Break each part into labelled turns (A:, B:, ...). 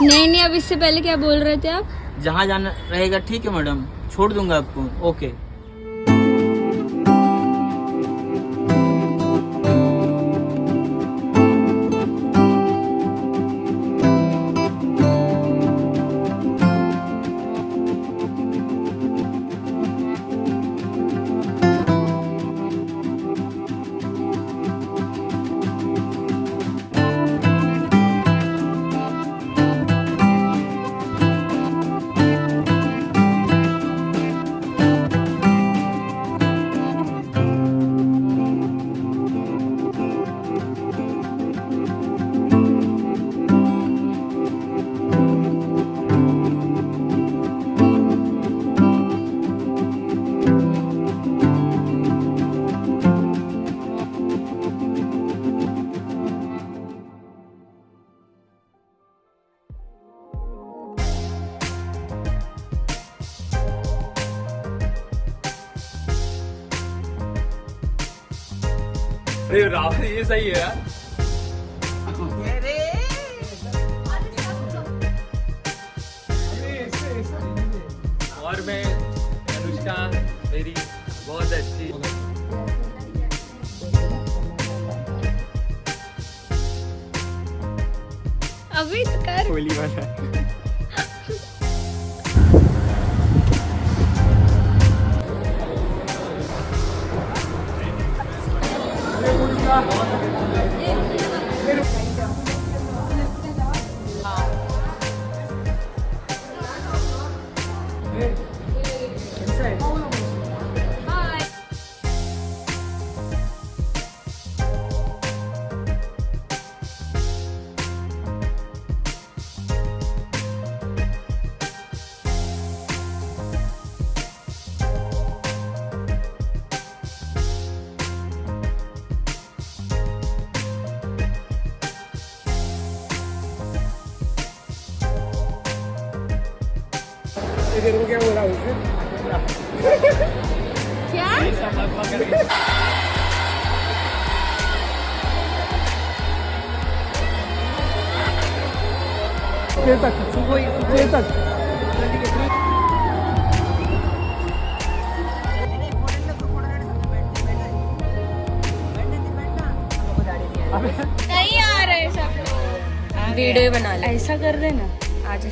A: नहीं नहीं, अब इससे पहले क्या बोल रहे थे आप?
B: जहाँ जाना रहेगा ठीक है मैडम, छोड़ दूंगा आपको। ओके।
C: अरे राहुल ये सही है यार। और मैं अनुष्का मेरी बहुत अच्छी।
A: अभी तो कर।
C: होली वाला क्या बोला उसने?
A: क्या?
C: तक
A: नहीं आ रहे सब लोग। वीडियो बना ले। ऐसा कर देना आज।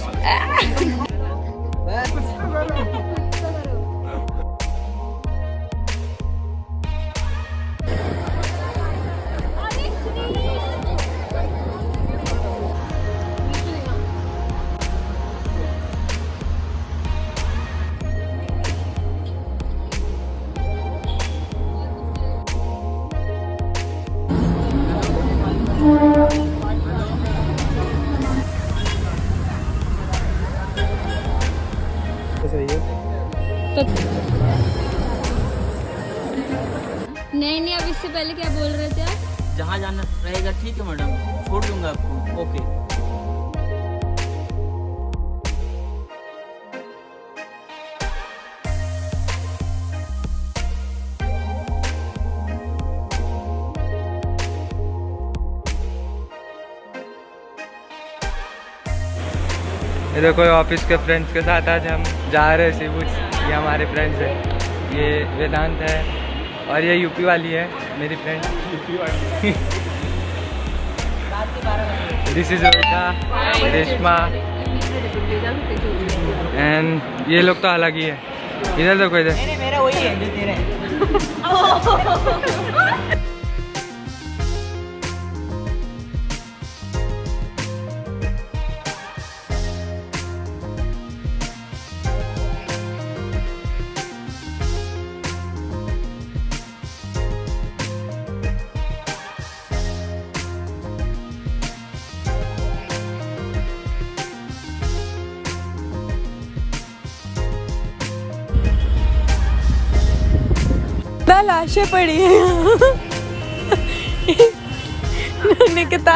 A: नहीं नहीं, अब इससे पहले क्या बोल रहे थे आप?
B: जहाँ जाना रहेगा ठीक है मैडम, छोड़ दूंगा आपको। ओके।
D: ये देखो ऑफिस के फ्रेंड्स के साथ आज हम जा रहे हैं शिबुज। ये हमारे फ्रेंड्स हैं, ये वेदांत है और ये यूपी वाली है मेरी फ्रेंड यूपी वाली। This is Rohita, Reshma and ये लोग तो अलग ही है। इधर देखो, इधर
B: मेरा वही है जो तेरा है।
E: लाशें पड़ी हैं Nikita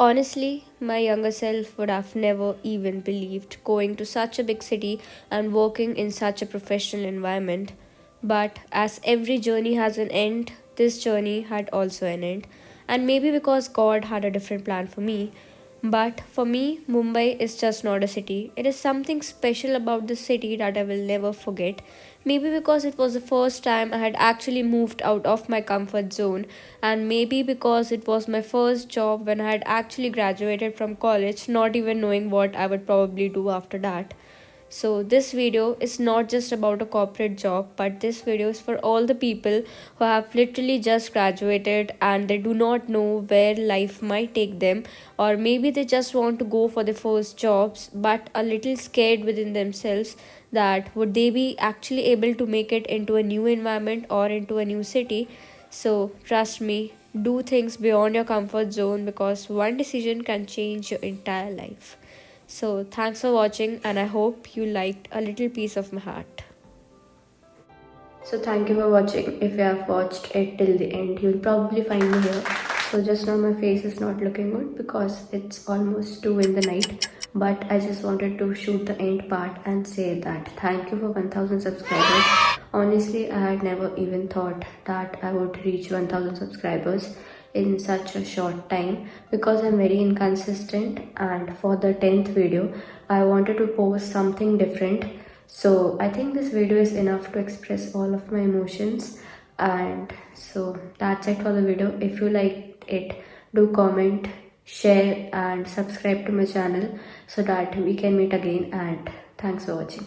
A: Honestly, my younger self would have never even believed going to such a big city and working in such a professional environment. But as every journey has an end, this journey had also an end. And maybe because God had a different plan for me. But for me, Mumbai is just not a city. It is something special about the city that I will never forget. Maybe because it was the first time I had actually moved out of my comfort zone, and maybe because it was my first job when I had actually graduated from college, not even knowing what I would probably do after that. So, this video is not just about a corporate job, but this video is for all the people who have literally just graduated and they do not know where life might take them, or maybe they just want to go for their first jobs but a little scared within themselves that would they be actually able to make it into a new environment or into a new city. So, trust me, do things beyond your comfort zone because one decision can change your entire life. So, thanks for watching, and I hope you liked a little piece of my heart. So, thank you for watching. If you have watched it till the end, you'll probably find me here. So, just now my face is not looking good because it's almost 2 in the night. But I just wanted to shoot the end part and say that thank you for 1000 subscribers. Honestly, I had never even thought that I would reach 1000 subscribers in such a short time because I'm very inconsistent, and for the 10th video I wanted to post something different. So I think this video is enough to express all of my emotions, and so that's it for the video. If you liked it, do comment, share and subscribe to my channel so that we can meet again, and thanks for watching.